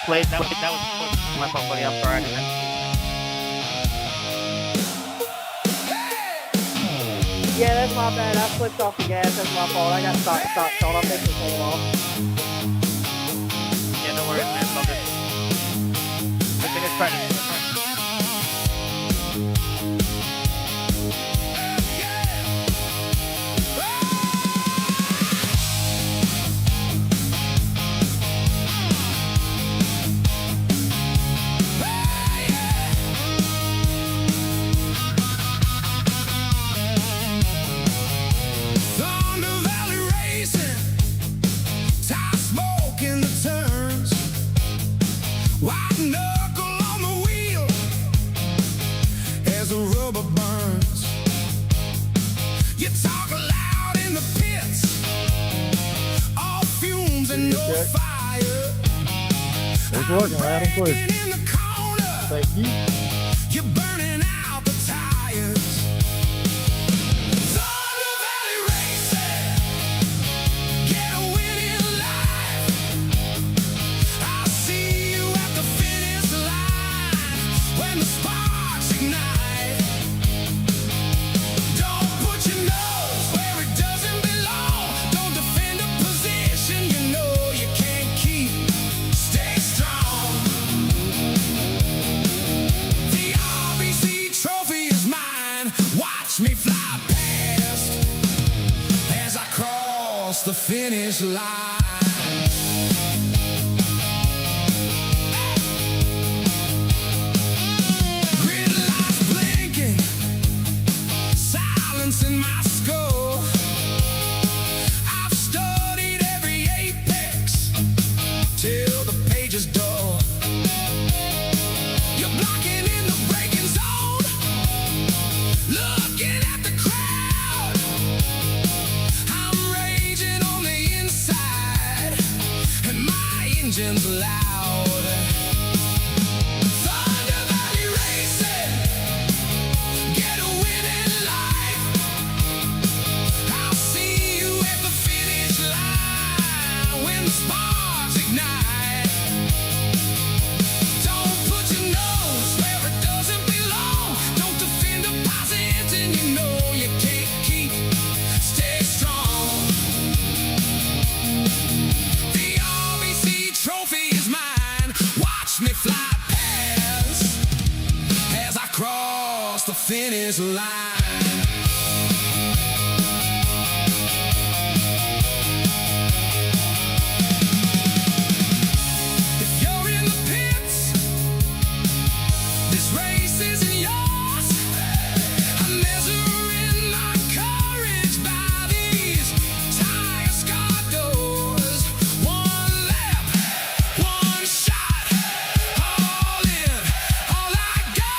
Wait, that was my fault, buddy. I'm sorry. Yeah, that's my bad. I flipped off the gas. That's my fault. I got stop on. I'll take this thing off. Yeah, no worries, man. It's all good. I think it's Friday. It's working loud and clear. Thank you. You're burning out the tires. Thunder Valley Racing, get a win in life. I'll see you at the finish line when the sparks ignite. Don't put your nose where it doesn't belong. Don't defend a position you know you can't keep. Stay strong. The RBC trophy is mine. Watch me fly past as I cross the finish line. Grid lights blinking, silence in my skull. I've studied every apex till the page is dull. You're blocking in the braking zone, looking at the crowd. I'm raging on the inside, and my engine's loud. Thunder Valley Racing, get a win in life. I'll see you at the finish line when the sparks ignite. Don't put your nose where it doesn't belong. Don't defend a position you know you can't keep. Stay strong. The RBC trophy is mine. Watch me fly past as I cross the finish line. If you're in the pits, this race isn't yours. I'm measuring my courage by these tire scar doors. One lap, one shot, all in, all I got.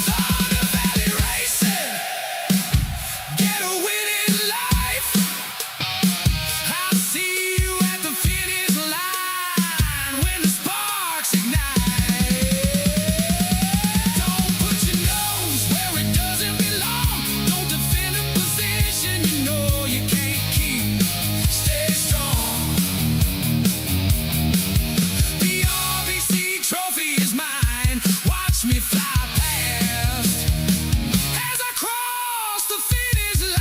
Thunder Valley Racing, get a win in life. I'll see you at the finish line when the sparks ignite. Don't put your nose where it doesn't belong. Don't defend a position you know you can't keep. Stay strong. The RBC trophy is mine. Watch me fly past as I cross the finish line.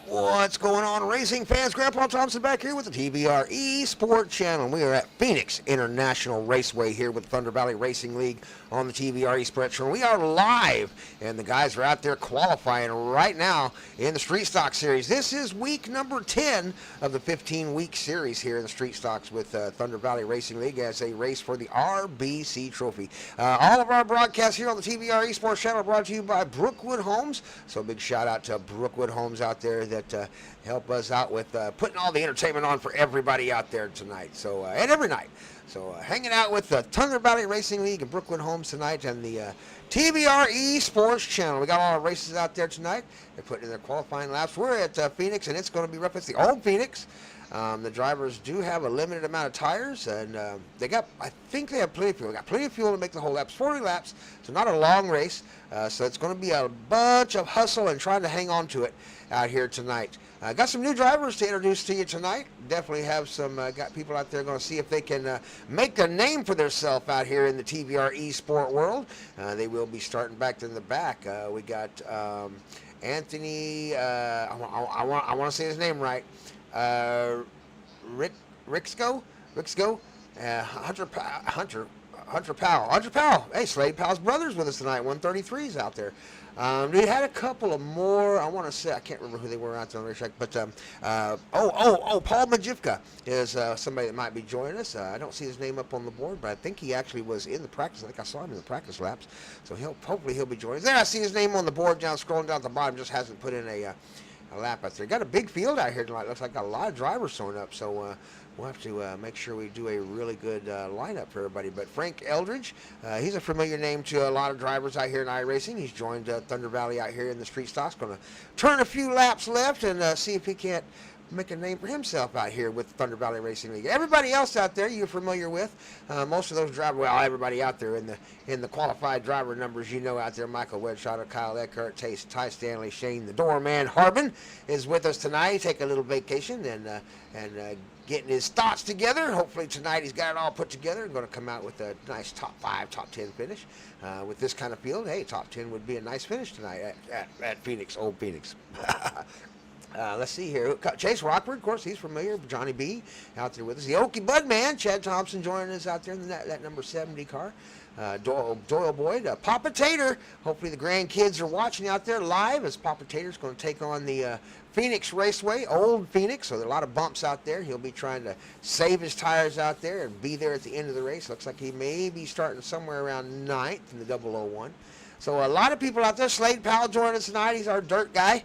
What's going on, racing fans? Grandpa Thompson back here with the TVR-Esports channel. We are at Phoenix International Raceway here with Thunder Valley Racing League on the TVR-Esports channel. We are live, and the guys are out there qualifying right now in the Street Stock Series. This is week number 10 of the 15-week series here in the Street Stocks with Thunder Valley Racing League as they race for the RBC Trophy. All of our broadcasts here on the TVR-Esports channel are brought to you by Brookwood Homes. So big shout out to Brookwood Homes out there that help us out with putting all the entertainment on for everybody out there tonight. So and every night. So hanging out with the Thunder Valley Racing League and Brookwood Homes tonight and the TVR-Esports channel. We got all our races out there tonight. They're putting in their qualifying laps. We're at Phoenix, and it's going to be rough. It's the old Phoenix. The drivers do have a limited amount of tires, and I think they have plenty of fuel. They got plenty of fuel to make the whole laps, 40 laps, so not a long race. So it's going to be a bunch of hustle and trying to hang on to it out here tonight. Got some new drivers to introduce to you tonight. Definitely have some, got people out there going to see if they can make a name for themselves out here in the TVR Esport world. They will be starting back in the back. We got Anthony, I want to say his name right. Rixco, Hunter Powell. Hey, Slade Powell's brother's with us tonight. 133's out there. We had a couple of more. I want to say, I can't remember who they were out there on the racetrack, but Paul Majivka is somebody that might be joining us. I don't see his name up on the board, but I think he actually was in the practice. I think I saw him in the practice laps, so hopefully he'll be joining us. There, I see his name on the board down, scrolling down at the bottom. Just hasn't put in a lap out there. Got a big field out here tonight. Looks like got a lot of drivers showing up, so we'll have to make sure we do a really good lineup for everybody. But Frank Eldridge, he's a familiar name to a lot of drivers out here in iRacing. He's joined Thunder Valley out here in the street stocks. Going to turn a few laps left and see if he can't make a name for himself out here with the Thunder Valley Racing League. Everybody else out there you're familiar with. Most of those drivers, well, everybody out there in the qualified driver numbers, you know out there. Michael Wedshotter, Kyle Eckhart, Ty Stanley, Shane the Doorman Harbin is with us tonight. Take a little vacation and getting his thoughts together. Hopefully tonight he's got it all put together and going to come out with a nice top 5, top 10 finish with this kind of field. Hey, top 10 would be a nice finish tonight at Phoenix, old Phoenix. Let's see here. Chase Rockford, of course, he's familiar. Johnny B out there with us. The Okie Bud Man, Chad Thompson joining us out there in that number 70 car. Doyle Boyd, Papa Tater. Hopefully the grandkids are watching out there live as Papa Tater's going to take on the Phoenix Raceway, old Phoenix. So there are a lot of bumps out there. He'll be trying to save his tires out there and be there at the end of the race. Looks like he may be starting somewhere around 9th in the 001. So a lot of people out there. Slade Powell joining us tonight. He's our dirt guy.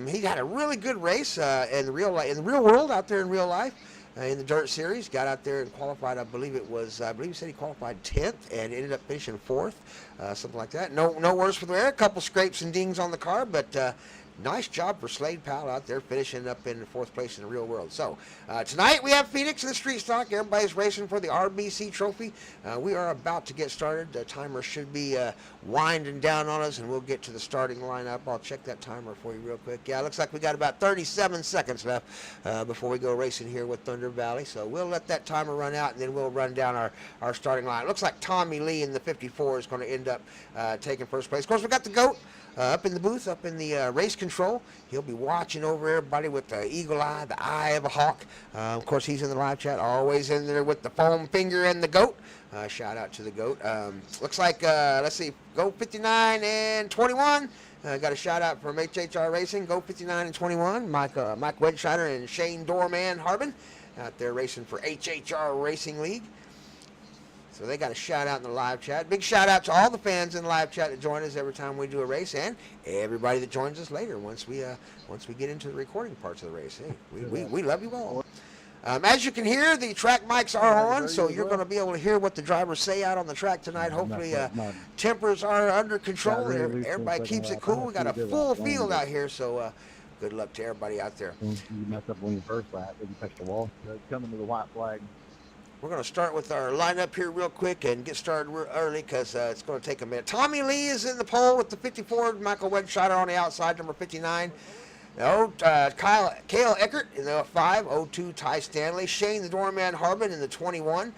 He had a really good race in the real world out there in real life in the dirt series. Got out there and qualified. I believe he said he qualified 10th and ended up finishing 4th, something like that. No worse for the wear. A couple scrapes and dings on the car, but nice job for Slade Powell out there finishing up in 4th place in the real world. So tonight we have Phoenix in the street stock. Everybody's racing for the RBC trophy. We are about to get started. The timer should be winding down on us, and we'll get to the starting lineup. I'll check that timer for you real quick. Yeah, it looks like we got about 37 seconds left before we go racing here with Thunder Valley. So we'll let that timer run out, and then we'll run down our starting line. It looks like Tommy Lee in the 54 is going to end up taking first place. Of course, we got the GOAT up in the booth, up in the race control. He'll be watching over everybody with the eagle eye, the eye of a hawk. Of course, he's in the live chat, always in there with the foam finger and the GOAT. Shout out to the GOAT. Looks like, let's see, GOAT 59 and 21. Got a shout out from HHR Racing, GOAT 59 and 21. Mike Wedshotter and Shane Doorman Harbin out there racing for HHR Racing League. So they got a shout out in the live chat. Big shout out to all the fans in the live chat that join us every time we do a race, and everybody that joins us later once we get into the recording parts of the race. Hey, we love you all. As you can hear, the track mics are on, so you're going to be able to hear what the drivers say out on the track tonight. Hopefully, tempers are under control. Everybody keeps it cool. We got a full field out here, so good luck to everybody out there. You mess up on your first lap, you touch the wall. Coming to the white flag. We're going to start with our lineup here real quick and get started real early because it's going to take a minute. Tommy Lee is in the pole with the 54. Michael Wedshotter on the outside, number 59. Cale Eckert in the 5. 02, Ty Stanley. Shane the Doorman Harbin in the 21.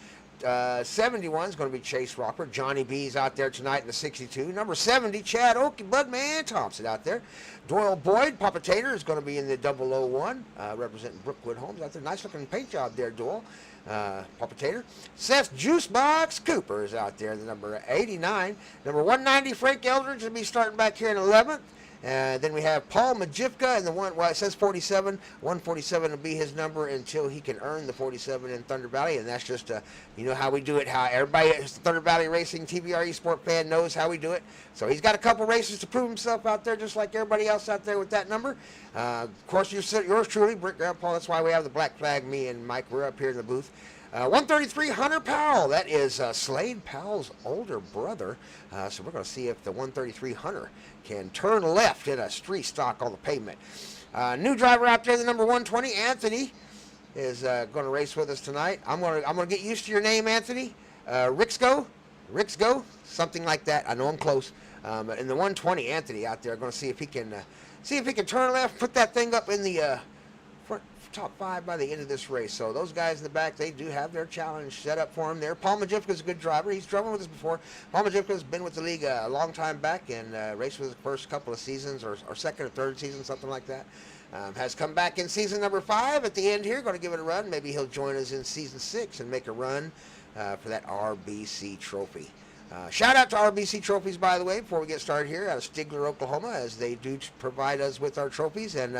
71 is going to be Chase Rockford. Johnny B's out there tonight in the 62. Number 70, Chad Okie Budman Thompson out there. Doyle Boyd, Papa Tater is going to be in the 001, representing Brookwood Homes out there. Nice looking paint job there, Doyle. Papa Tater. Seth Juicebox Cooper is out there, the number 89. Number 190, Frank Eldridge will be starting back here in 11th. Then we have Paul Majivka in the it says 47. 147 will be his number until he can earn the 47 in Thunder Valley, and that's just, you know how we do it, how everybody who's a Thunder Valley Racing TVR-Esports fan knows how we do it. So he's got a couple races to prove himself out there, just like everybody else out there with that number. Of course, yours truly, Brick Grandpa, that's why we have the black flag, me and Mike, we're up here in the booth. 133, Hunter Powell. That is Slade Powell's older brother. So we're going to see if the 133 Hunter can turn left in a street stock on the pavement. New driver out there, the number 120, Anthony. is going to race with us tonight. I'm gonna get used to your name, Anthony. Rixgo, something like that. I know I'm close. But in the 120, Anthony out there, going to see if he can turn left, put that thing up in the top 5 by the end of this race. So those guys in the back, they do have their challenge set up for him there. Paul Majivka's a good driver. He's driven with us before. Paul Majivka's been with the league a long time back and raced with us the first couple of seasons or second or third season, something like that. Has come back in season number 5 at the end here. Going to give it a run. Maybe he'll join us in season 6 and make a run for that RBC trophy. Shout out to RBC Trophies, by the way, before we get started here out of Stigler, Oklahoma, as they do provide us with our trophies and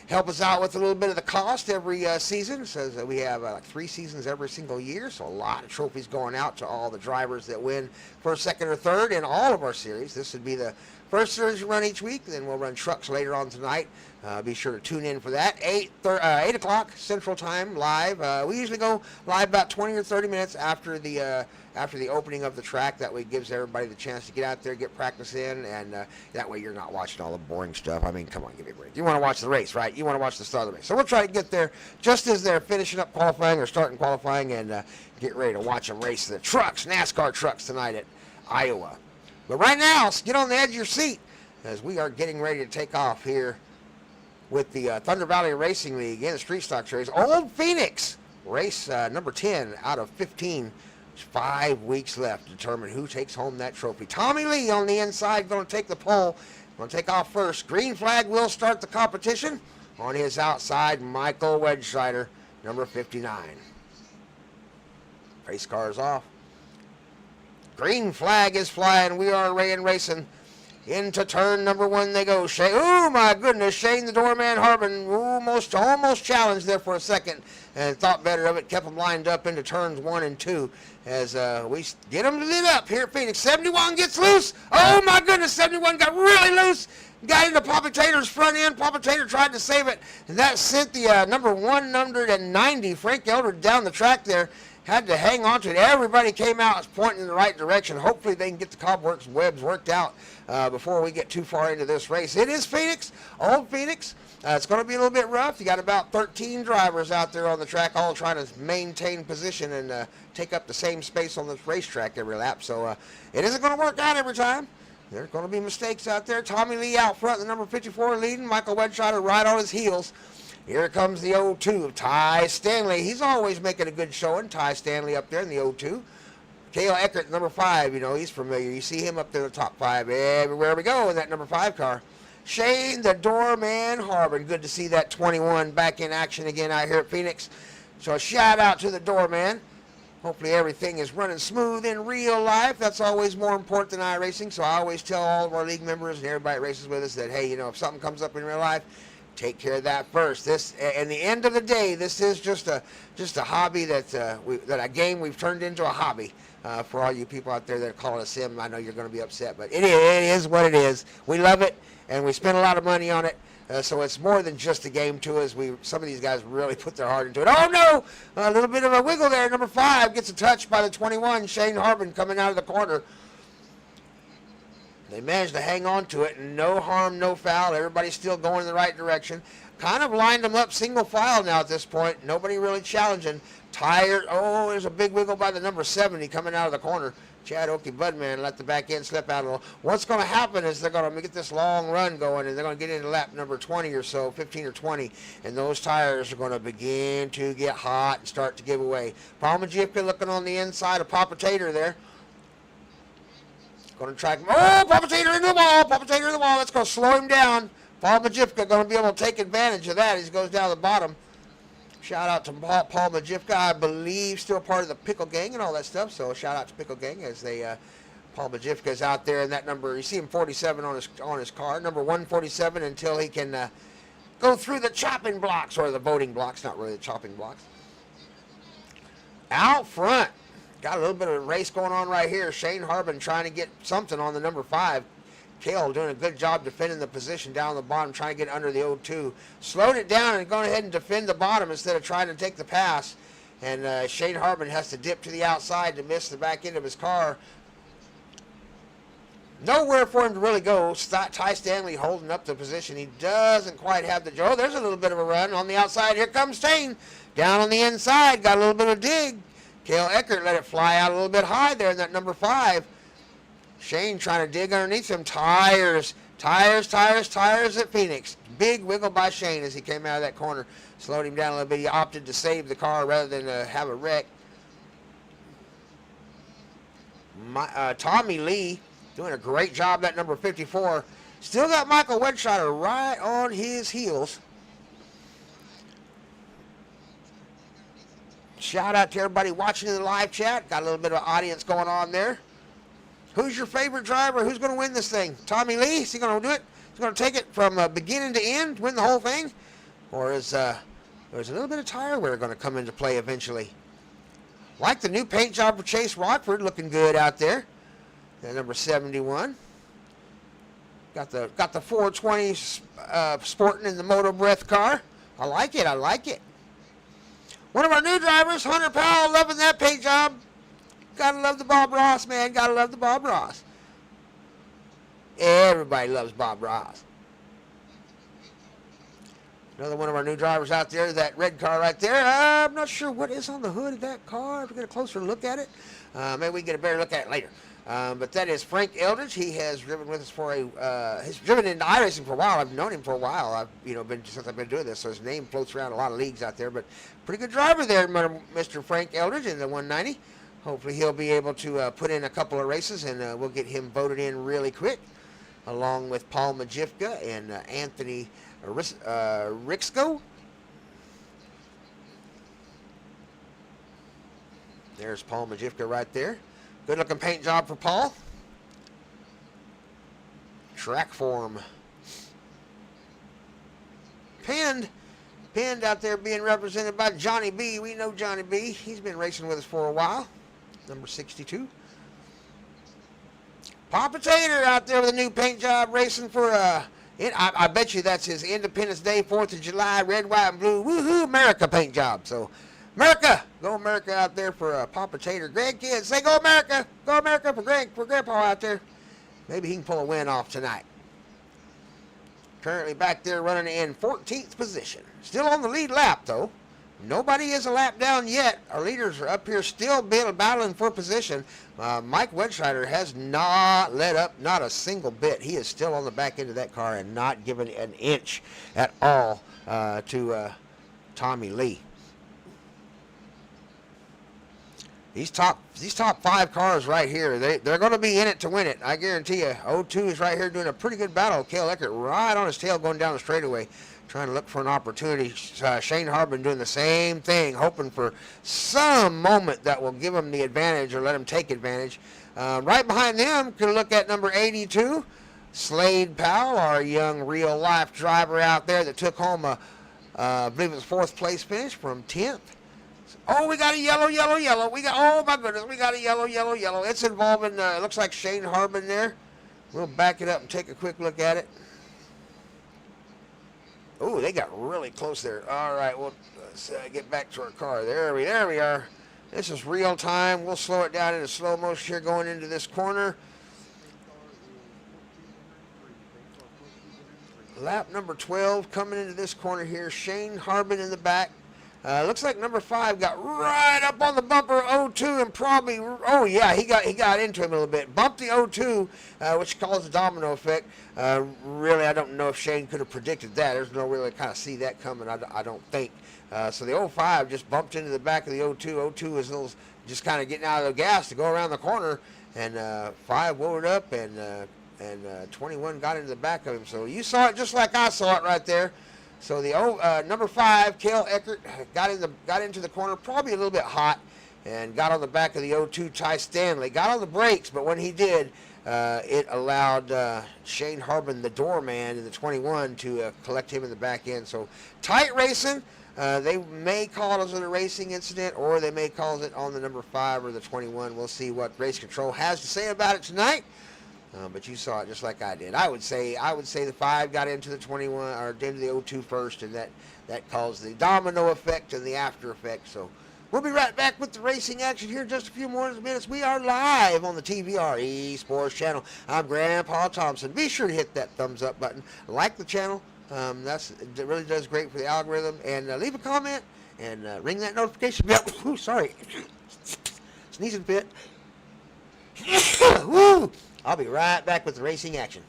help us out with a little bit of the cost every season. Says that we have like 3 seasons every single year, so a lot of trophies going out to all the drivers that win first, second, or third in all of our series. This would be the first series we run each week, then we'll run trucks later on tonight. Be sure to tune in for that. 8 o'clock Central Time live. We usually go live about 20 or 30 minutes after the opening of the track. That way it gives everybody the chance to get out there, get practice in, and that way you're not watching all the boring stuff. I mean, come on, give me a break. You want to watch the race, right? You want to watch the start of the race. So we'll try to get there just as they're finishing up qualifying or starting qualifying and get ready to watch them race the trucks, NASCAR trucks tonight at Iowa. But right now, get on the edge of your seat as we are getting ready to take off here with the Thunder Valley Racing League in the Street Stock Series. Old Phoenix, race number 10 out of 15. 5 weeks left to determine who takes home that trophy. Tommy Lee on the inside going to take the pole. Going to take off first. Green flag will start the competition. On his outside, Michael Wedgesider, number 59. Race car is off. Green flag is flying. We are racing. Into turn number 1 they go. Oh my goodness, Shane the Doorman Harbin almost challenged there for a second and thought better of it. Kept them lined up into turns 1 and 2 as we get them lit up here at Phoenix. 71 gets loose. Oh my goodness, 71 got really loose. Got into Papa Tater's front end. Papa Tater tried to save it, and that sent the number 190 Frank Elder down the track there. Had to hang on to it. Everybody came out pointing in the right direction. Hopefully they can get the cobwebs worked out before we get too far into this race. It is Phoenix, Old Phoenix. It's going to be a little bit rough. You got about 13 drivers out there on the track, all trying to maintain position and take up the same space on this racetrack every lap. So it isn't going to work out every time. There's going to be mistakes out there. Tommy Lee out front, the number 54 leading. Michael Wedgesider right on his heels. Here comes the 0-2 of Ty Stanley. He's always making a good showing. Ty Stanley up there in the 0-2. Cale Eckert, number 5, he's familiar. You see him up there in the top 5 everywhere we go in that number 5 car. Shane the Doorman Harbin. Good to see that 21 back in action again out here at Phoenix. So a shout out to the Doorman. Hopefully everything is running smooth in real life. That's always more important than iRacing. So I always tell all of our league members and everybody that races with us that, hey, if something comes up in real life, take care of that first. This, in the end of the day, this is just a hobby that a game we've turned into a hobby. For all you people out there that are calling a sim, I know you're going to be upset, but it is what it is. We love it, and we spend a lot of money on it. So it's more than just a game to us. Some of these guys really put their heart into it. Oh no! A little bit of a wiggle there. Number 5 gets a touch by the 21, Shane Harbin, coming out of the corner. They managed to hang on to it, and no harm, no foul. Everybody's still going in the right direction. Kind of lined them up single file now at this point. Nobody really challenging. There's a big wiggle by the number 70 coming out of the corner. Chad Okie Budman let the back end slip out a little. What's going to happen is they're going to get this long run going, and they're going to get into lap number 20 or so, 15 or 20, and those tires are going to begin to get hot and start to give away. Paul Majivka looking on the inside of Papa Tater there. Going to track him. Oh, Papa Tater into the wall. Papa Tater in the wall. That's going to slow him down. Paul Majivka going to be able to take advantage of that as he goes down the bottom. Shout out to Paul Majivka, I believe still part of the Pickle Gang and all that stuff. So shout out to Pickle Gang as Paul Majivka is out there in that number. You see him 47 on his car, number 147 until he can go through the chopping blocks or the voting blocks, not really the chopping blocks. Out front, got a little bit of a race going on right here. Shane Harbin trying to get something on the number 5. Cale doing a good job defending the position down the bottom, trying to get under the 0-2. Slowed it down and going ahead and defend the bottom instead of trying to take the pass. And Shane Harbin has to dip to the outside to miss the back end of his car. nowhere for him to really go. Ty Stanley holding up the position. He doesn't quite have the Joe. There's a little bit of a run on the outside. Here comes Shane down on the inside. Got a little bit of dig. Cale Eckert let it fly out a little bit high there in that number 5. Shane trying to dig underneath him. Tires at Phoenix. Big wiggle by Shane as he came out of that corner. Slowed him down a little bit. He opted to save the car rather than have a wreck. Tommy Lee doing a great job, that number 54. Still got Michael Wedscheider right on his heels. Shout out to everybody watching in the live chat. Got a little bit of audience going on there. Who's your favorite driver? Who's going to win this thing? Tommy Lee? Is he going to do it? He's going to take it from beginning to end, win the whole thing? Or is there's a little bit of tire wear going to come into play eventually? Like the new paint job for Chase Rockford, looking good out there. That number 71. Got the 420 sporting in the Moto Breath car. I like it. One of our new drivers, Hunter Powell, loving that paint job. Gotta love the Bob Ross, man. Gotta love the Bob Ross. Everybody loves Bob Ross. Another one of our new drivers out there, that red car right there. I'm not sure what is on the hood of that car. If we get a closer look at it, maybe we can get a better look at it later. But that is Frank Eldridge. He has driven with us for he's driven in iRacing for a while. I've known him for a while. Since I've been doing this, so his name floats around a lot of leagues out there. But pretty good driver there, Mr. Frank Eldridge in the 190. Hopefully he'll be able to put in a couple of races, and we'll get him voted in really quick, along with Paul Majivka and Anthony Rixco. There's Paul Majivka right there. Good looking paint job for Paul. Track form. Pinned out there being represented by Johnny B. We know Johnny B. He's been racing with us for a while. Number 62. Papa Tater out there with a new paint job racing for I bet you that's his Independence Day, 4th of July, red, white, and blue, woohoo, America paint job. So, America, go America out there for Papa Tater. Greg Kidd, say go America for Grandpa out there. Maybe he can pull a win off tonight. Currently back there running in 14th position. Still on the lead lap, though. Nobody is a lap down yet. Our leaders are up here still battling for position. Mike Wedscheider has not let up, not a single bit. He is still on the back end of that car and not giving an inch at all to Tommy Lee. These top 5 cars right here, they're going to be in it to win it. I guarantee you. 02 is right here doing a pretty good battle. Cale Eckert right on his tail going down the straightaway, trying to look for an opportunity. Shane Harbin doing the same thing, hoping for some moment that will give him the advantage or let him take advantage. Right behind them, can look at number 82, Slade Powell, our young real-life driver out there that took home I believe it was 4th place finish from 10th. Oh, we got a yellow. Oh, my goodness, we got a yellow. It's involving, it looks like Shane Harbin there. We'll back it up and take a quick look at it. Oh, they got really close there. All right, well, let's get back to our car. There we are. This is real time. We'll slow it down into slow motion here going into this corner. Lap number 12 coming into this corner here. Shane Harbin in the back. Looks like number 5 got right up on the bumper 02 and probably, oh yeah, he got into him a little bit. Bumped the 02, which caused a domino effect. Really, I don't know if Shane could have predicted that. There's no really kind of see that coming, I don't think. So the 05 just bumped into the back of the 02. 02 was just kind of getting out of the gas to go around the corner, and 5 wore it up, and 21 got into the back of him. So you saw it just like I saw it right there. So the number 5, Cale Eckert, got into the corner, probably a little bit hot, and got on the back of the 02 Ty Stanley. Got on the brakes, but when he did, it allowed Shane Harbin, the doorman in the 21, to collect him in the back end. So tight racing. They may call it a racing incident, or they may call it on the number 5 or the 21. We'll see what race control has to say about it tonight. But you saw it just like I did. I would say the 5 got into the 21 or into the 02 first, and that caused the domino effect and the after effect. So We'll be right back with the racing action here in just a few more minutes. We are live on the TVR-Esports channel. I'm Grandpa Thompson. Be sure to hit that thumbs up button. Like the channel. It really does great for the algorithm. And leave a comment and ring that notification bell. Ooh, sorry. Sneezing fit. Woo! I'll be right back with the racing action.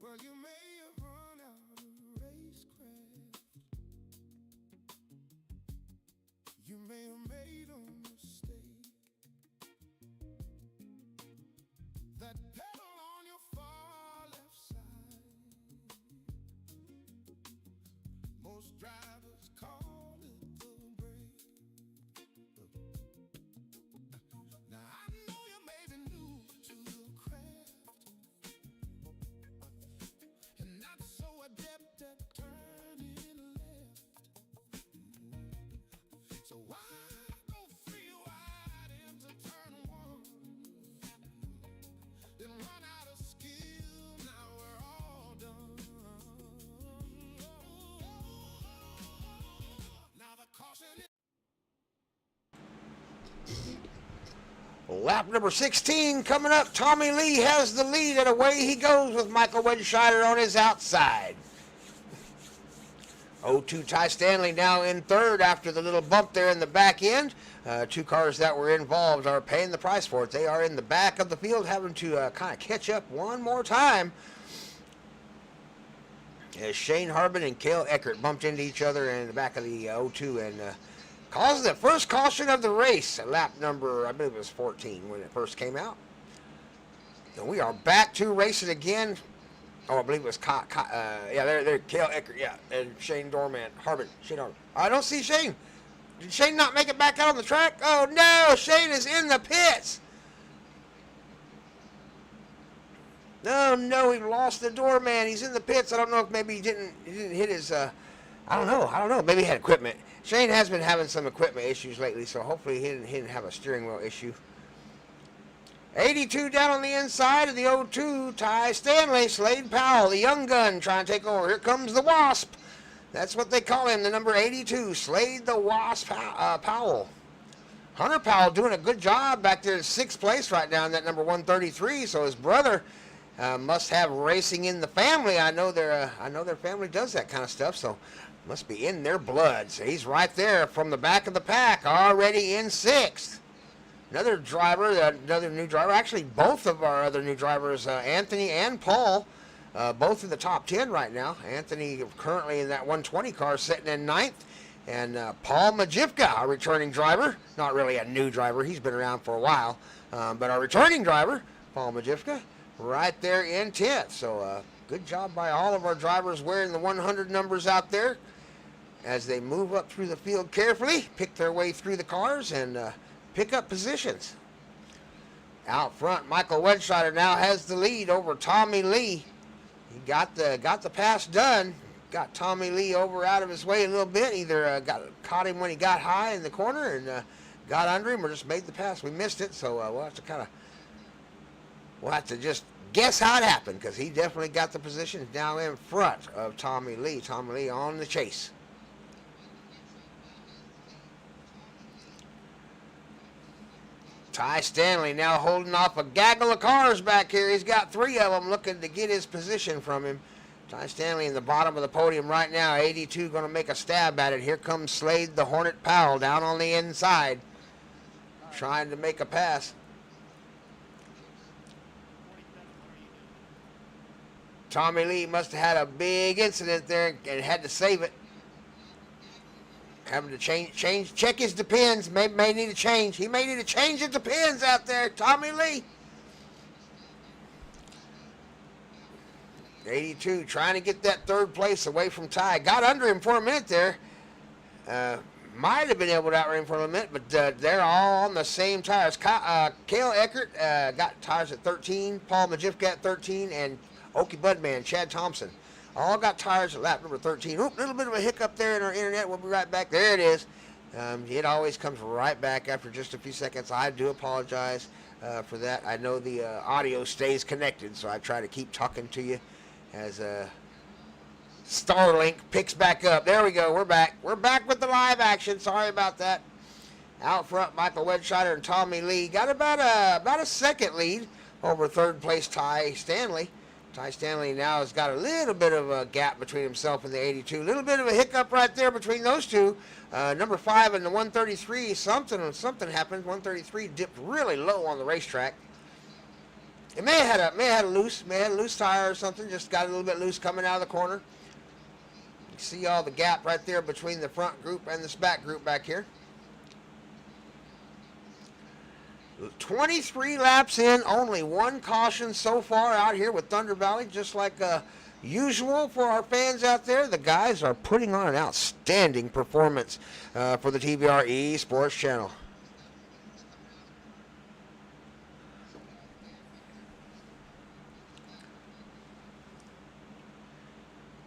Well, you may have run out of racecraft. You may have made a mistake. That pedal on your far left side. Most drivers call it the brake. Now I know you may be new to the craft and not so adept at turning left. So why go 3 wide into turn 1? Then run out of skill, now we're all done. Now the caution is Lap number 16 coming up. Tommy Lee has the lead, and away he goes with Michael Wedscheider on his outside. 0-2 Ty Stanley now in third after the little bump there in the back end. 2 cars that were involved are paying the price for it. They are in the back of the field having to kind of catch up one more time. As Shane Harbin and Cale Eckert bumped into each other in the back of the 0-2 and caused the first caution of the race at lap number, I believe it was 14 when it first came out. And we are back to racing again. Oh, I believe it was there, Cale Eckert, yeah, and Shane Harbin. I don't see Shane. Did Shane not make it back out on the track? Oh no, Shane is in the pits. No, he lost the doorman. He's in the pits. I don't know if maybe he didn't hit his. I don't know. Maybe he had equipment. Shane has been having some equipment issues lately, so hopefully he didn't have a steering wheel issue. 82 down on the inside of the 0-2. Ty Stanley, Slade Powell, the young gun, trying to take over. Here comes the Wasp. That's what they call him, the number 82, Slade the Wasp Powell. Hunter Powell doing a good job back there in 6th place right now in that number 133. So his brother must have racing in the family. I know their family does that kind of stuff, so must be in their blood. So he's right there from the back of the pack, already in 6th. Another new driver. Actually, both of our other new drivers, Anthony and Paul, both in the top 10 right now. Anthony currently in that 120 car sitting in 9th. And Paul Majivka, our returning driver. Not really a new driver. He's been around for a while. But our returning driver, Paul Majivka, right there in 10th. So good job by all of our drivers wearing the 100 numbers out there as they move up through the field carefully, pick their way through the cars, and pick up positions. Out front, Michael Wedscheider now has the lead over Tommy Lee. He got the pass done. Got Tommy Lee over out of his way a little bit. Either caught him when he got high in the corner and got under him, or just made the pass. We missed it, so we'll have to just guess how it happened, because he definitely got the position now in front of Tommy Lee. Tommy Lee on the chase. Ty Stanley now holding off a gaggle of cars back here. He's got 3 of them looking to get his position from him. Ty Stanley in the bottom of the podium right now. 82 going to make a stab at it. Here comes Slade the Hornet Powell down on the inside, trying to make a pass. Tommy Lee must have had a big incident there and had to save it. Having to check his depends. May need a change. He may need a change of depends out there, Tommy Lee. 82 trying to get that 3rd place away from Ty. Got under him for a minute there. Might have been able to outrun him for a minute, but they're all on the same tires. Cale Eckert got tires at 13. Paul Majivka at 13. And Okie Budman, Chad Thompson, all got tires at lap number 13. Oop, little bit of a hiccup there in our internet. We'll be right back. There it is. It always comes right back after just a few seconds. I do apologize for that. I know the audio stays connected, so I try to keep talking to you as Starlink picks back up. There we go. We're back. We're back with the live action. Sorry about that. Out front, Michael Wedscheider and Tommy Lee got about a second lead over third place Ty Stanley. Ty Stanley now has got a little bit of a gap between himself and the 82. A little bit of a hiccup right there between those two. Number 5 and the 133. Something happened. 133 dipped really low on the racetrack. It may have had a loose tire or something. Just got a little bit loose coming out of the corner. You see all the gap right there between the front group and this back group back here. 23 laps in, only one caution so far out here with Thunder Valley, just like usual for our fans out there. The guys are putting on an outstanding performance for the TVR-Esports channel.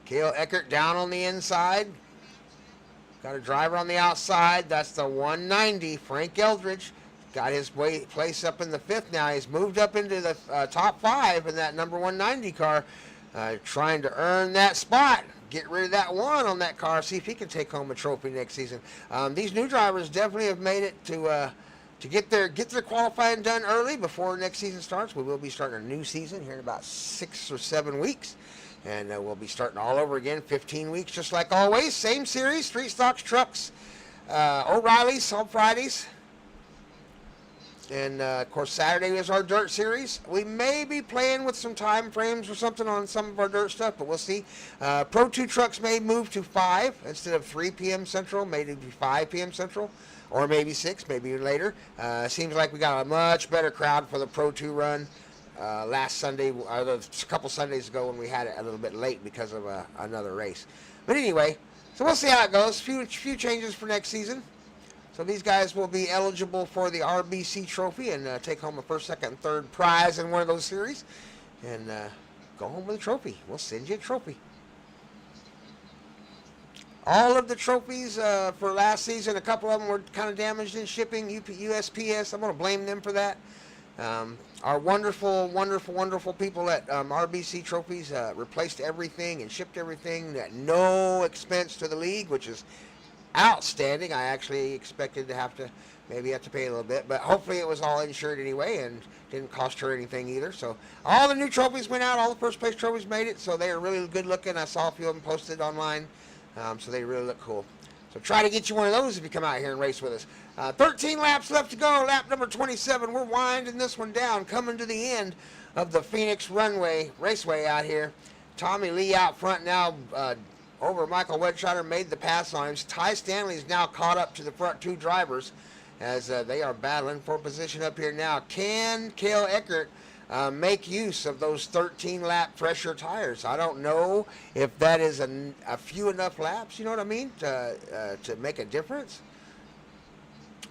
Cale Eckert down on the inside. Got a driver on the outside. That's the 190, Frank Eldridge. Got his place up in the 5th now. He's moved up into the top 5 in that number 190 car, trying to earn that spot. Get rid of that 1 on that car, see if he can take home a trophy next season. These new drivers definitely have made it to get their qualifying done early before next season starts. We will be starting a new season here in about 6 or 7 weeks. And we'll be starting all over again, 15 weeks, just like always. Same series, Street Stocks, Trucks, O'Reilly's on Fridays. And, of course, Saturday is our dirt series. We may be playing with some time frames or something on some of our dirt stuff, but we'll see. Pro 2 trucks may move to 5 instead of 3 p.m. Central, maybe 5 p.m. Central, or maybe 6, maybe later. Seems like we got a much better crowd for the Pro 2 run last Sunday, a couple Sundays ago when we had it a little bit late because of another race. But anyway, so we'll see how it goes. Few changes for next season. So these guys will be eligible for the RBC trophy and take home a 1st, 2nd, and 3rd prize in one of those series. And go home with a trophy. We'll send you a trophy. All of the trophies for last season, a couple of them were kind of damaged in shipping. USPS, I'm going to blame them for that. Our wonderful, wonderful, wonderful people at RBC Trophies replaced everything and shipped everything at no expense to the league, which is outstanding. I actually expected to maybe have to pay a little bit, but hopefully it was all insured anyway and didn't cost her anything either. So all the new trophies went out, all the first place trophies made it, so they are really good looking. I saw a few of them posted online, so they really look cool. So try to get you one of those if you come out here and race with us. 13 laps left to go, lap number 27. We're winding this one down, coming to the end of the Phoenix Raceway out here. Tommy Lee out front now, over Michael Wedscheider, made the pass on him. Ty Stanley's now caught up to the front 2 drivers as they are battling for position up here now. Can Cale Eckert make use of those 13-lap fresher tires? I don't know if that is a few enough laps, you know what I mean, to make a difference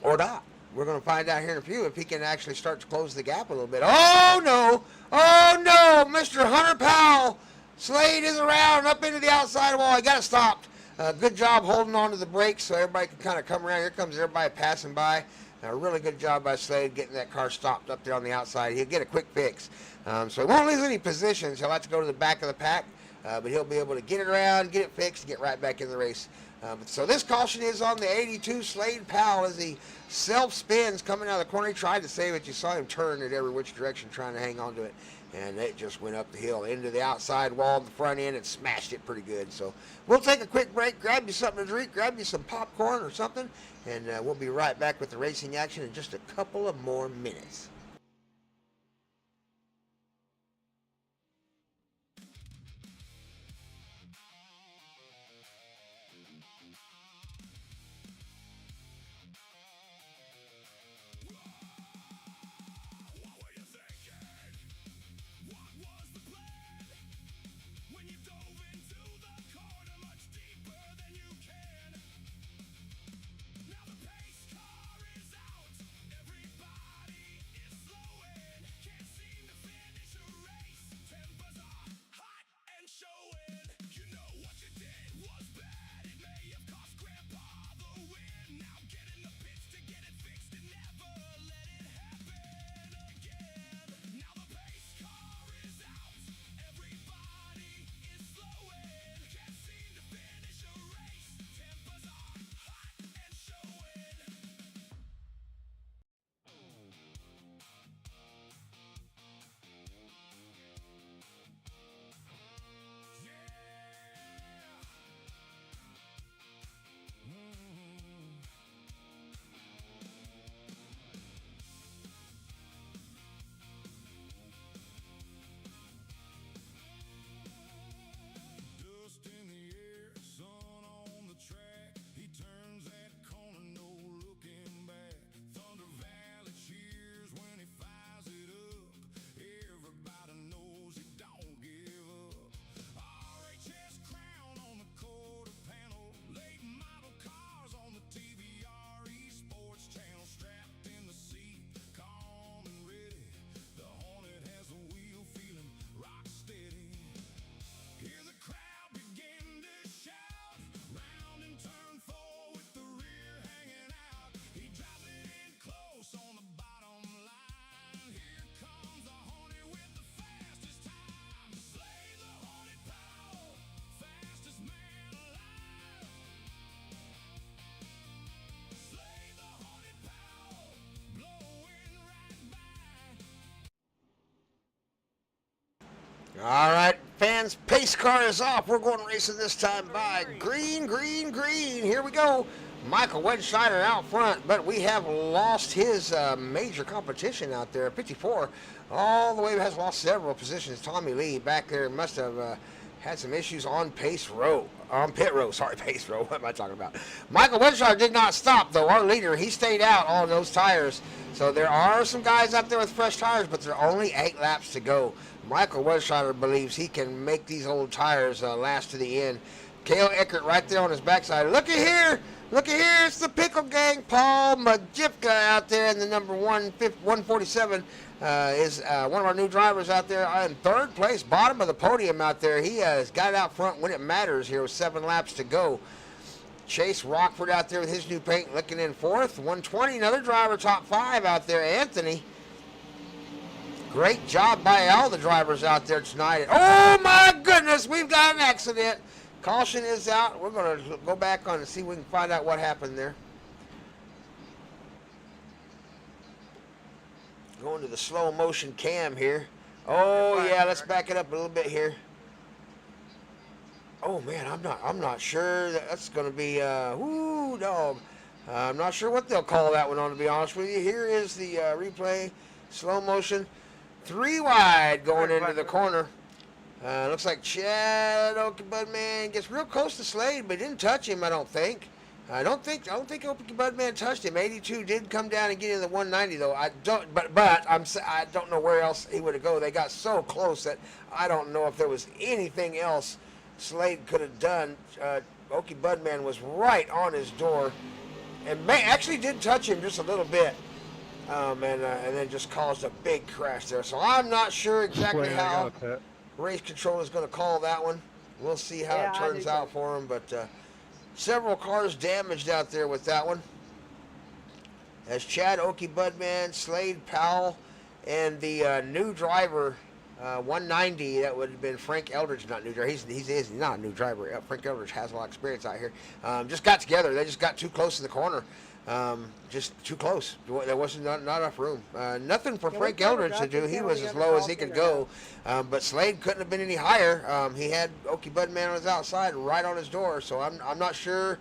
or not. We're going to find out here in a few if he can actually start to close the gap a little bit. Oh, no. Oh, no. Mr. Hunter Powell. Slade is around up into the outside wall. He got it stopped. Good job holding on to the brakes so everybody can kind of come around. Here comes everybody passing by. A really good job by Slade getting that car stopped up there on the outside. He'll get a quick fix. So he won't lose any positions. He'll have to go to the back of the pack, but he'll be able to get it around, get it fixed, and get right back in the race. So this caution is on the 82 Slade Powell as he self-spins coming out of the corner. He tried to save it. You saw him turn it every which direction trying to hang on to it. And it just went up the hill into the outside wall of the front end and smashed it pretty good. So we'll take a quick break, grab you something to drink, grab you some popcorn or something, and we'll be right back with the racing action in just a couple of more minutes. All right, fans, pace car is off. We're going racing this time by green, green, green. Here we go. Michael Wedschneider out front, but we have lost his major competition out there. 54 all the way has lost several positions. Tommy Lee back there must have had some issues on pit row. Sorry, pace row. What am I talking about? Michael Wedschneider did not stop, though. Our leader, he stayed out on those tires. So there are some guys out there with fresh tires, but there are only 8 laps to go. Michael Wedschneider believes he can make these old tires last to the end. Cale Eckert right there on his backside. Look at here. Look at here. It's the Pickle Gang. Paul Majivka out there in the number 147 is one of our new drivers out there in 3rd place, bottom of the podium out there. He has got it out front when it matters here with 7 laps to go. Chase Rockford out there with his new paint looking in 4th. 120, another driver, top 5 out there. Anthony. Great job by all the drivers out there tonight. Oh my goodness, we've got an accident. Caution is out. We're going to go back on and see if we can find out what happened there. Going to the slow motion cam here. Oh yeah, let's back it up a little bit here. Oh man, I'm not sure that's going to be whoo dog. I'm not sure what they'll call that one on, to be honest with you. Here is the replay, slow motion. 3 wide going into the corner. Looks like Chad Budman gets real close to Slade, but didn't touch him. I don't think. I don't think Budman touched him. 82 did come down and get in the 190 though. I don't know where else he would have go. They got so close that I don't know if there was anything else Slade could have done. Okie Budman was right on his door, and actually did touch him just a little bit. And then just caused a big crash there. So I'm not sure exactly how race control is going to call that one. We'll see how it turns out for him. But several cars damaged out there with that one. As Chad Okie Budman, Slade Powell, and the new driver, 190, that would have been Frank Eldridge, not new driver. He's not a new driver. Frank Eldridge has a lot of experience out here. Just got together. They just got too close in the corner. Just too close. There wasn't not enough room. Nothing for Frank Eldridge to do. He was as low as he could go. But Slade couldn't have been any higher. He had Okie Budman on his outside right on his door. So I'm not sure.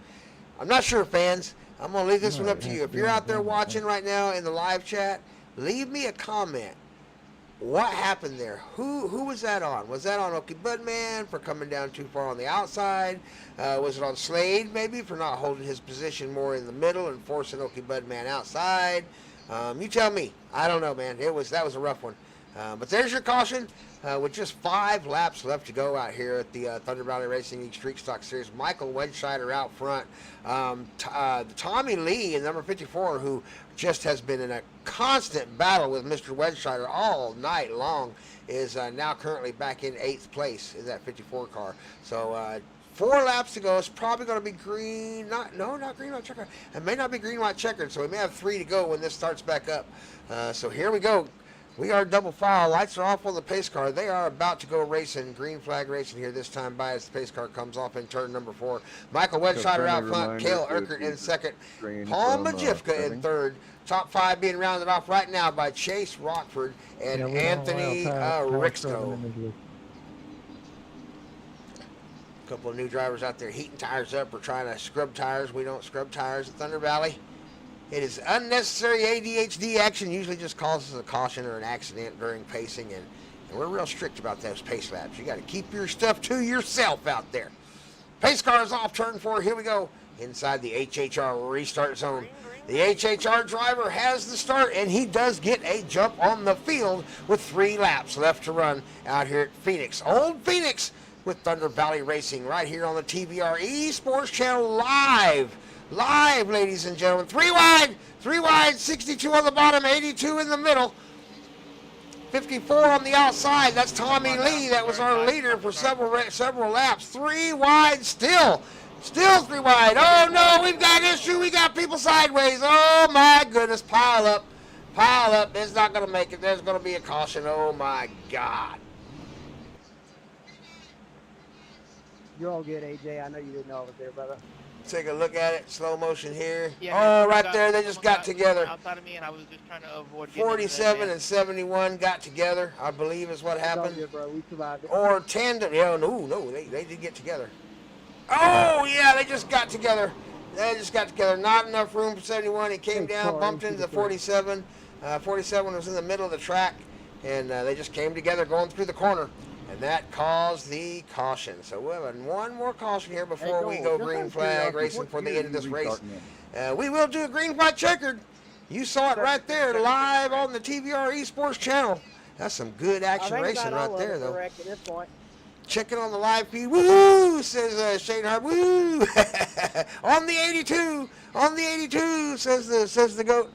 I'm not sure, fans. I'm going to leave this one up to you. If you're out there watching right now in the live chat, leave me a comment. What happened there? Who was that on? Was that on Okie Budman for coming down too far on the outside? Was it on Slade maybe for not holding his position more in the middle and forcing Okie Budman outside? You tell me. I don't know, man. That was a rough one. But there's your caution. With just 5 laps left to go out here at the Thunder Valley Racing League Street Stock Series. Michael Wedschneider out front. Tommy Lee in number 54, who just has been in a constant battle with Mr. Wedschneider all night long, is now currently back in 8th place in that 54 car. So 4 laps to go. It's probably going to be green. Not green, white, checkered. It may not be green, white, checkered. So we may have 3 to go when this starts back up. So here we go. We are double file. Lights are off on the pace car. They are about to go racing. Green flag racing here this time by as the pace car comes off in turn number 4. Michael Wedschneider out front. Cale Eckert in 2nd. Paul Majivka in 3rd. Top 5 being rounded off right now by Chase Rockford and Anthony Rixco. A couple of new drivers out there heating tires up. We're trying to scrub tires. We don't scrub tires at Thunder Valley. It is unnecessary ADHD action. Usually just causes a caution or an accident during pacing, and we're real strict about those pace laps. You got to keep your stuff to yourself out there. Pace car is off turn 4. Here we go inside the HHR restart zone. The HHR driver has the start, and he does get a jump on the field with 3 laps left to run out here at Phoenix. Old Phoenix with Thunder Valley Racing right here on the TVR-Esports channel live. Live, ladies and gentlemen. 3 wide, 62 on the bottom, 82 in the middle, 54 on the outside. That's Tommy Lee. That was our leader for several laps. 3 wide still 3 wide. Oh no, we've got an issue. We got people sideways. Oh my goodness, pile up. It's not going to make it. There's going to be a caution. Oh my God. You're all good, AJ. I know you didn't know I was there, brother. Take a look at it, slow motion here. Yeah, man, Oh, right there, they just got together. outside of me, and I was just trying to avoid getting into that, 47 man. and 71 got together, I believe is what It's all happened. good, bro. We survived it. Or tandem. Yeah, no, they did get together. Oh, yeah, they just got together. They just got together. Not enough room for 71. He came down, bumped into the 47. 47 was in the middle of the track, and they just came together going through the corner. And that caused the caution. So we'll have one more caution here before we go green flag racing for the end of this race. We will do a green flag checkered. You saw it right there live on the TVR-Esports channel. That's some good action racing right there, though. Correct at this point. Checking on the live feed. Woo! Says Shane Hart. Woo! On the 82. On the 82, says the GOAT.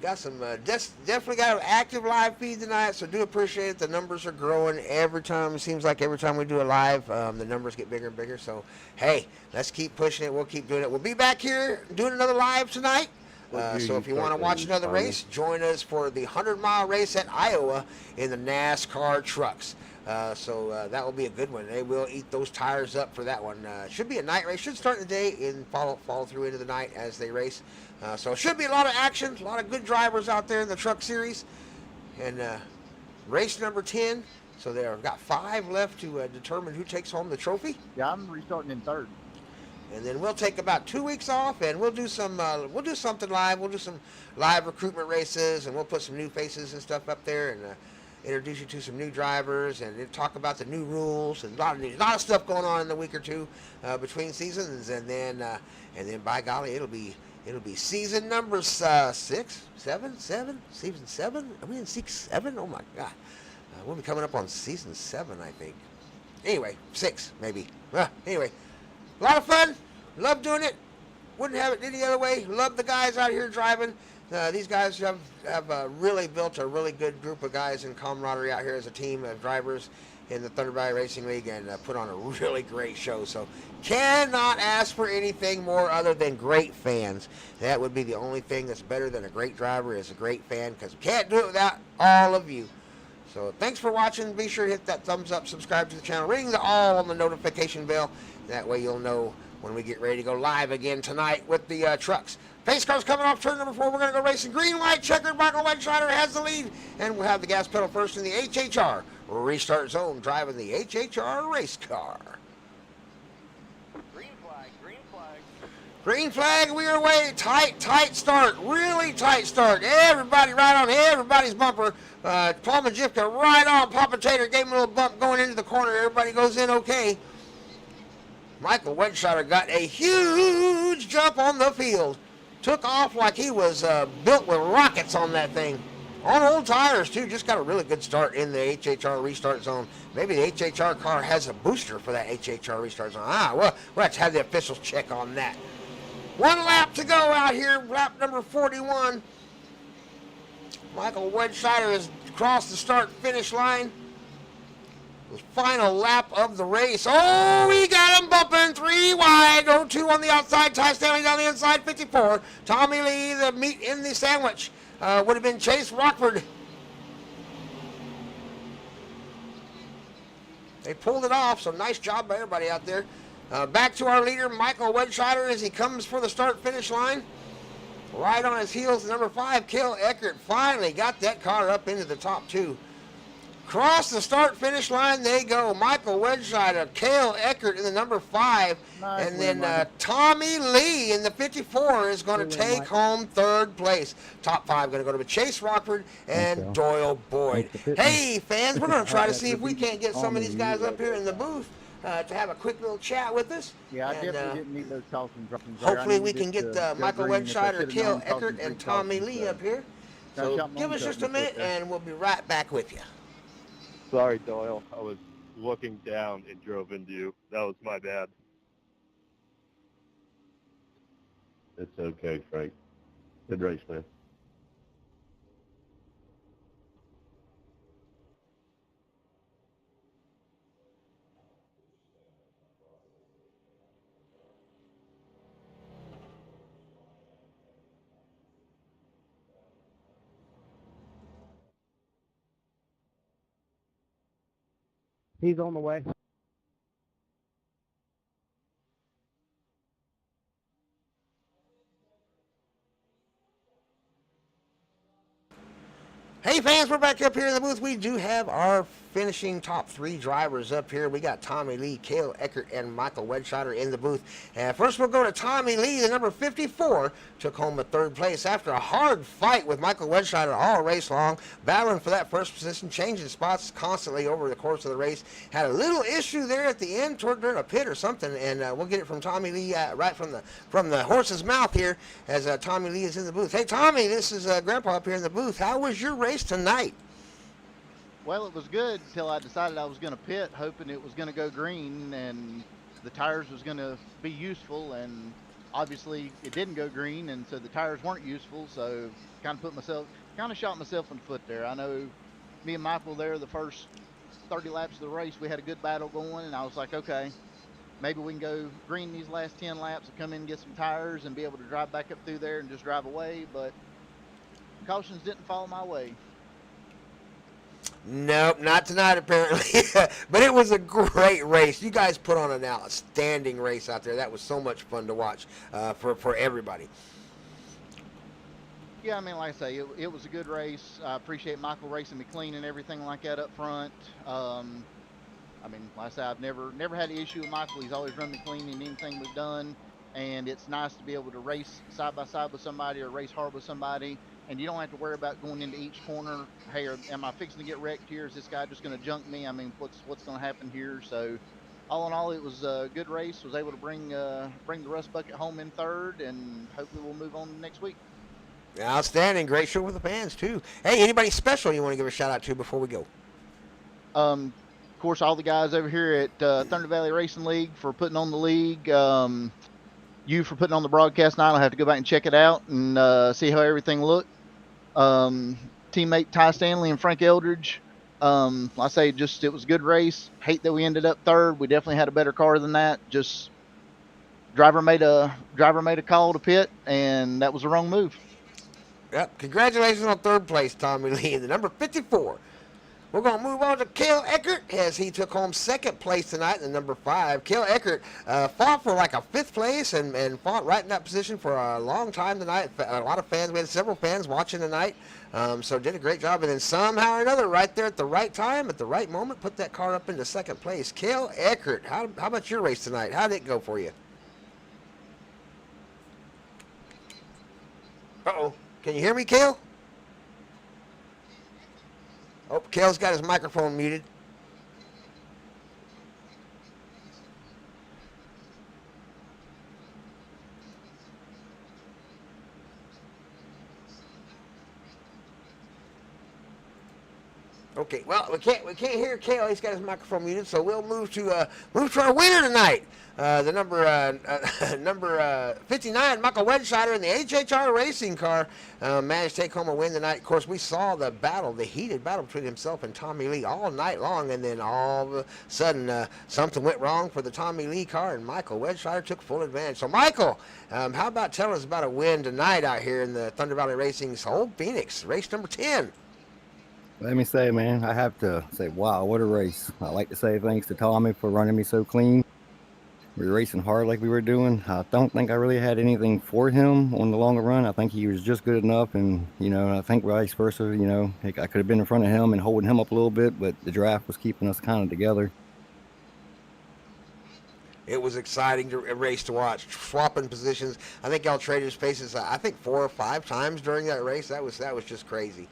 Got some, definitely got an active live feed tonight, so do appreciate it. The numbers are growing every time. It seems like every time we do a live, the numbers get bigger and bigger. So, hey, let's keep pushing it. We'll keep doing it. We'll be back here doing another live tonight. So if you want to watch another race, join us for the 100-mile race at Iowa in the NASCAR trucks. So that will be a good one. They will eat those tires up for that one. Should be a night race. Should start in the day and follow through into the night as they race. So it should be a lot of action, a lot of good drivers out there in the truck series. And race number 10. So they've got 5 left to determine who takes home the trophy. Yeah, I'm restarting in third. And then we'll take about 2 weeks off, and we'll do something live. We'll do some live recruitment races, and we'll put some new faces and stuff up there, and introduce you to some new drivers, and then talk about the new rules, and a lot of stuff going on in the week or two between seasons, and then by golly, it'll be season number 6, 7, season 7. Are we in 6, 7? Oh my God, we'll be coming up on season 7, I think. Anyway, 6 maybe. Anyway. A lot of fun. Love doing it. Wouldn't have it any other way. Love the guys out here driving. These guys have really built a really good group of guys in camaraderie out here as a team of drivers in the Thunder Valley Racing League, and put on a really great show. So cannot ask for anything more other than great fans. That would be the only thing that's better than a great driver is a great fan, because we can't do it without all of you. So thanks for watching. Be sure to hit that thumbs up, subscribe to the channel, ring the all on the notification bell. That way you'll know when we get ready to go live again tonight with the trucks. Pace car's coming off turn number 4. We're going to go racing. Green light checkered. Michael Wedschneider has the lead. And we'll have the gas pedal first in the HHR restart zone, driving the HHR race car. Green flag, green flag. Green flag, we are away. Tight start. Really tight start. Everybody right on everybody's bumper. Paul Majivka right on. Papa Tater gave him a little bump going into the corner. Everybody goes in okay. Michael Wedschneider got a huge jump on the field. Took off like he was built with rockets on that thing. On old tires, too. Just got a really good start in the HHR restart zone. Maybe the HHR car has a booster for that HHR restart zone. Well, we'll have to have the officials check on that. 1 lap to go out here, lap number 41. Michael Wedschneider has crossed the start-finish line. The final lap of the race. Oh, we got him bumping 3 wide. 02 on the outside. Ty Stanley down the inside. 54. Tommy Lee, the meat in the sandwich. Would have been Chase Rockford. They pulled it off, so nice job by everybody out there. Back to our leader, Michael Wedschneider, as he comes for the start-finish line. Right on his heels, number 5, Cale Eckert, finally got that car up into the top 2. Cross the start-finish line they go. Michael Wedschneider, Cale Eckert in the number 5, Nice and win, then Tommy Lee in the 54 is going to take home 3rd place. Top 5 going to go to Chase Rockford and Doyle Boyd. Hey, fans, we're going to try to see if we can't get some of these guys up here in the booth to have a quick little chat with us. Yeah, I And, definitely didn't need those Charleston droppings. hopefully we can get Michael Wedschneider, Cale Eckert, and Tommy Lee up here. So give us just a minute, and we'll be right back with you. Sorry, Doyle. I was looking down and drove into you. That was my bad. It's okay, Frank. Good race, man. He's on the way. Hey fans, we're back up here in the booth. We do have our finishing top 3 drivers up here. We got Tommy Lee, Cale Eckert, and Michael Wedscheider in the booth. First we'll go to Tommy Lee, the number 54, took home a 3rd place after a hard fight with Michael Wedscheider all race long, battling for that 1st position, changing spots constantly over the course of the race. Had a little issue there at the end during a pit or something, and we'll get it from Tommy Lee right from the horse's mouth here as Tommy Lee is in the booth. Hey Tommy, this is Grandpa up here in the booth. How was your race tonight? Well, it was good until I decided I was going to pit, hoping it was going to go green and the tires was going to be useful, and obviously it didn't go green, and so the tires weren't useful, so kind of shot myself in the foot there. I know me and Michael there, the first 30 laps of the race, we had a good battle going, and I was like, okay, maybe we can go green these last 10 laps and come in and get some tires and be able to drive back up through there and just drive away, but cautions didn't fall my way. Nope, not tonight apparently. But it was a great race. You guys put on an outstanding race out there. That was so much fun to watch for everybody. Yeah, I mean, like I say, it was a good race. I appreciate Michael racing me clean and everything like that up front. I mean, like I said, I've never had an issue with Michael. He's always run me clean in anything we've done. And it's nice to be able to race side by side with somebody or race hard with somebody. And you don't have to worry about going into each corner. Hey, am I fixing to get wrecked here? Is this guy just going to junk me? I mean, what's going to happen here? So, all in all, it was a good race. Was able to bring the rust bucket home in 3rd, and hopefully we'll move on next week. Outstanding, great show with the fans too. Hey, anybody special you want to give a shout out to before we go? Of course, all the guys over here at Thunder Valley Racing League for putting on the league. You for putting on the broadcast night. I'll have to go back and check it out and see how everything looked. Teammate Ty Stanley and Frank Eldridge. I say just it was a good race. Hate that we ended up 3rd. We definitely had a better car than that. Just driver made a call to pit, and that was the wrong move. Yep. Congratulations on 3rd place, Tommy Lee, the number 54. We're going to move on to Cale Eckert as he took home 2nd place tonight in the number 5. Cale Eckert fought for like a 5th place and fought right in that position for a long time tonight. A lot of fans, we had several fans watching tonight, so did a great job. And then somehow or another, right there at the right time, at the right moment, put that car up into 2nd place. Cale Eckert, how about your race tonight? How did it go for you? Uh-oh. Can you hear me, Cale? Oh, Cale's got his microphone muted. Okay, well, we can't hear Cale. He's got his microphone muted, so we'll move to our winner tonight. The number 59, Michael Wedscheider in the HHR racing car, managed to take home a win tonight. Of course, we saw the heated battle between himself and Tommy Lee all night long, and then all of a sudden something went wrong for the Tommy Lee car, and Michael Wedscheider took full advantage. So, Michael, how about telling us about a win tonight out here in the Thunder Valley Racing's Old Phoenix, race number 10? Let me say, man, I have to say, wow, what a race. I like to say thanks to Tommy for running me so clean. We were racing hard like we were doing. I don't think I really had anything for him on the longer run. I think he was just good enough, and, I think vice versa, I could have been in front of him and holding him up a little bit, but the draft was keeping us kind of together. It was exciting race to watch, swapping positions. I think y'all traded spaces, 4 or 5 times during that race. That was just crazy.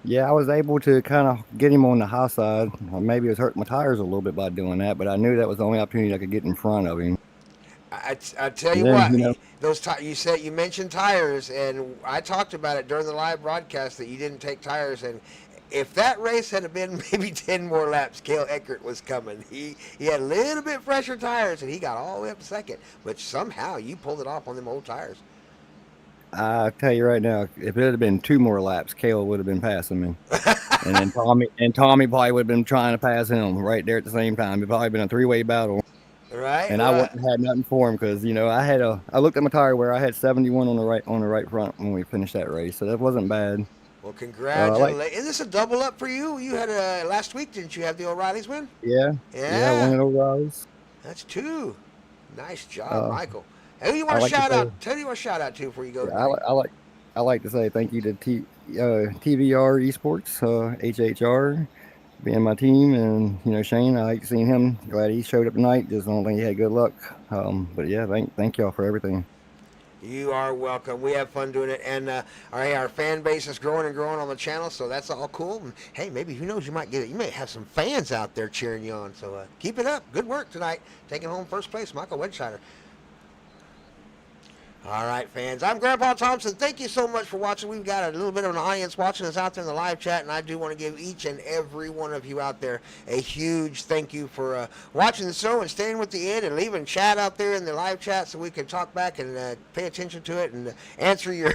Yeah, I was able to kind of get him on the high side. Maybe it was hurting my tires a little bit by doing that, but I knew that was the only opportunity I could get in front of him. I tell you what, you mentioned tires, and I talked about it during the live broadcast that you didn't take tires, and if that race had been maybe 10 more laps, Cale Eckert was coming. He had a little bit fresher tires, and he got all the way up to 2nd, but somehow you pulled it off on them old tires. I tell you right now, if it had been 2 more laps, Cale would have been passing me, and then Tommy probably would have been trying to pass him right there at the same time. It'd probably been a 3-way battle, right? And I wouldn't have had nothing for him because I looked at my tire where I had 71 on the right front when we finished that race, so that wasn't bad. Well, like- congratulations. Is this a double up for you? You had last week, didn't you have the O'Reillys win? Yeah. Yeah. One at O'Reilly's. That's 2. Nice job, Uh, Michael. Who you I want to like to shout out? say- Who do you want to shout out to before you go? Yeah, tonight? I like to say thank you to TVR-Esports, HHR, being my team, and Shane. I like seeing him. Glad he showed up tonight. Just don't think he had good luck. But yeah, thank y'all for everything. You are welcome. We have fun doing it, and our fan base is growing and growing on the channel, so that's all cool. And hey, maybe who knows? You might get it. You may have some fans out there cheering you on. So keep it up. Good work tonight, taking home first place, Michael Wedscheider. All right, fans. I'm Grandpa Thompson. Thank you so much for watching. We've got a little bit of an audience watching us out there in the live chat, and I do want to give each and every one of you out there a huge thank you for watching the show and staying with the end and leaving chat out there in the live chat so we can talk back and pay attention to it and answer your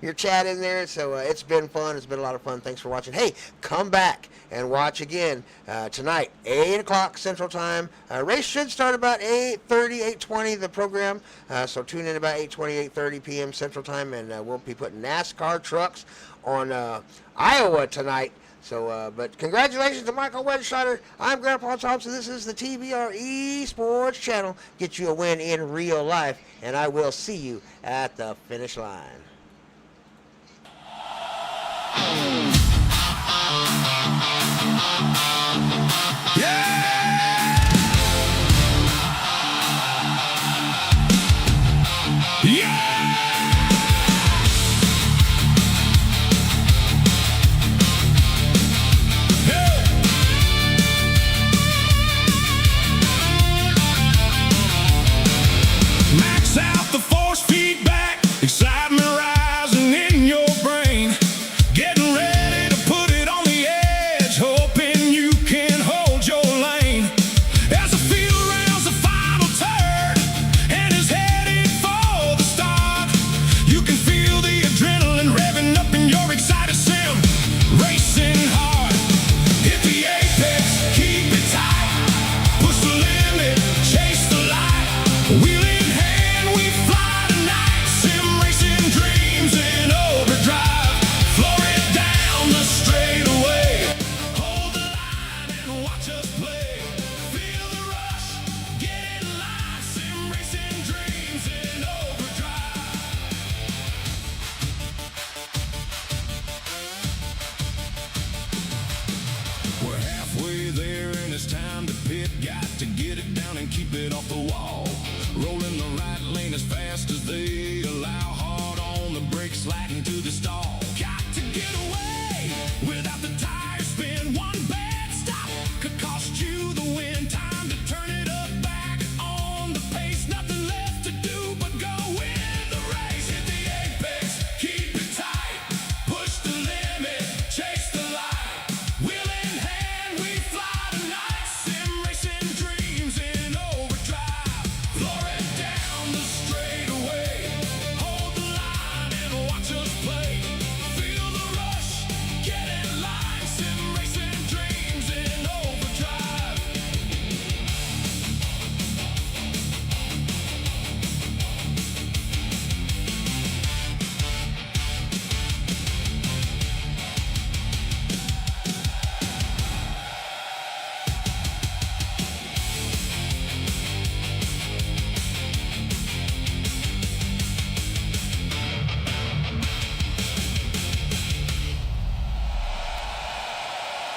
your chat in there. So it's been fun. It's been a lot of fun. Thanks for watching. Hey, come back and watch again tonight, 8 o'clock Central Time. Race should start about 8:30, 8:20, the program. So tune in about 8:20, 8:30 p.m. Central Time, and we'll be putting NASCAR trucks on Iowa tonight. So, but congratulations to Michael Wedscheider. I'm Grandpa Thompson. This is the TVR-Esports channel. Get you a win in real life, and I will see you at the finish line.